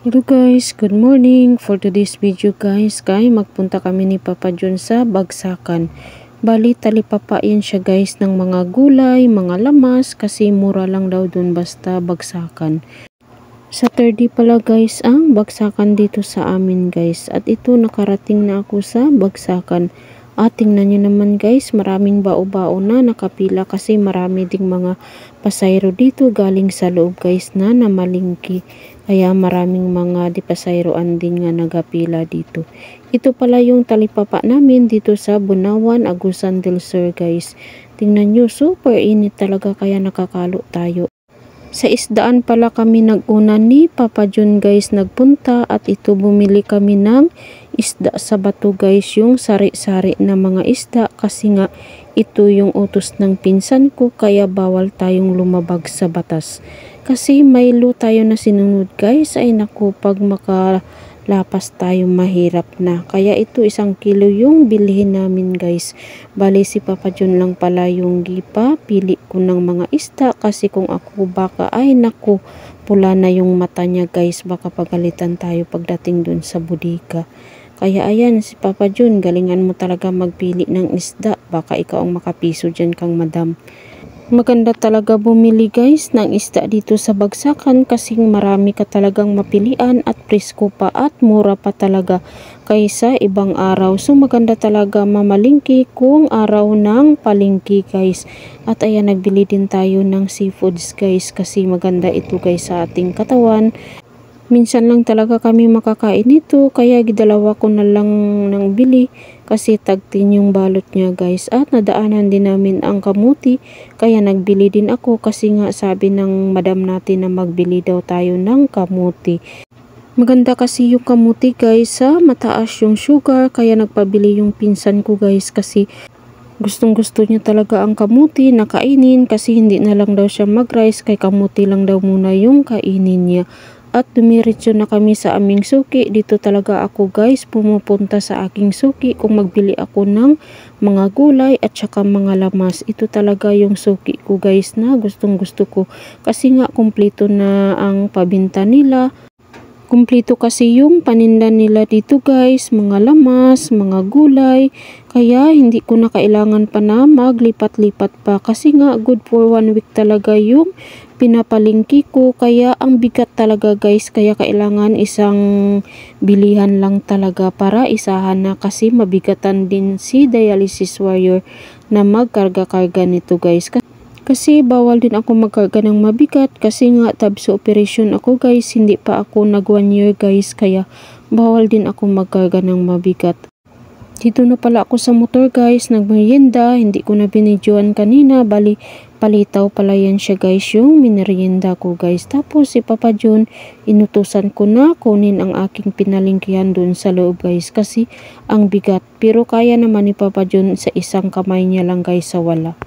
Hello guys, good morning. For today's video guys, magpunta kami ni Papa John sa Bagsakan. Bali, talipapain siya guys ng mga gulay, mga lamas kasi mura lang daw dun basta Bagsakan. Saturday pala guys ang Bagsakan dito sa amin guys. At ito nakarating na ako sa Bagsakan. At tingnan nyo naman guys, maraming bao-bao na nakapila kasi marami ding mga pasayro dito galing sa loob guys na namalingki. Kaya maraming mga dipasayroan din nga nagapila dito. Ito pala yung talipapa namin dito sa Bunawan, Agusan del Sur guys. Tingnan nyo, super init talaga kaya nakakalo tayo. Sa isdaan pala kami nag-una ni Papa John guys nagpunta at ito bumili kami ng isda sa bato guys, yung sari-sari na mga isda kasi nga ito yung utos ng pinsan ko kaya bawal tayong lumabag sa batas. Kasi may law tayo na sinunod guys, ay naku pag makalapas tayo mahirap na. Kaya ito 1 kilo yung bilhin namin guys. Bali si Papa John lang pala yung pili ko ng mga isda kasi kung ako baka ay naku pula na yung mata niya guys, baka pagalitan tayo pagdating dun sa bodega. Kaya ayan si Papa John, galingan mo talaga magpili ng isda, baka ikaw ang makapiso dyan kang madam. Maganda talaga bumili guys ng isda dito sa Bagsakan kasi marami ka talagang mapilian at presko pa at mura pa talaga kaysa ibang araw. So maganda talaga mamalingki kung araw ng palingki guys. At ayan, nagbili din tayo ng seafoods guys kasi maganda ito guys sa ating katawan. Minsan lang talaga kami makakain nito kaya gidalawa ko na lang ng bili kasi tagtin yung balot niya guys. At nadaanan din namin ang kamuti kaya nagbili din ako kasi nga sabi ng madam natin na magbili daw tayo ng kamuti. Maganda kasi yung kamuti guys, sa mataas yung sugar kaya nagpabili yung pinsan ko guys kasi gustong gusto niya talaga ang kamuti na kainin kasi hindi na lang daw siya mag-rice kay kamuti lang daw muna yung kainin niya. At dumiretso na kami sa aming suki. Dito talaga ako guys pumupunta sa aking suki kung magbili ako ng mga gulay at saka mga lamas. Ito talaga yung suki ko guys na gustong gusto ko kasi nga kumpleto na ang pabinta nila. Kumpleto kasi yung paninda nila dito guys, mga lamas, mga gulay. Kaya hindi ko na kailangan pa na maglipat-lipat pa kasi nga good for 1 week talaga yung pinapalingki ko. Kaya ang bigat talaga guys, kaya kailangan isang bilihan lang talaga para isahan na kasi mabigatan din si dialysis warrior na magkarga-karga nito guys. Kasi bawal din ako magkarga ng mabigat kasi nga tab sa operation ako guys, hindi pa ako nag 1 year guys kaya bawal din ako magkarga ng mabigat. Dito na pala ako sa motor guys, nagmerienda, hindi ko na binidyoan kanina, bali palitaw pala yan siya guys yung minerienda ko guys. Tapos si Papa John, inutusan ko na kunin ang aking pinalingkihan dun sa loob guys kasi ang bigat. Pero kaya naman ni Papa John sa isang kamay niya lang guys sa wala.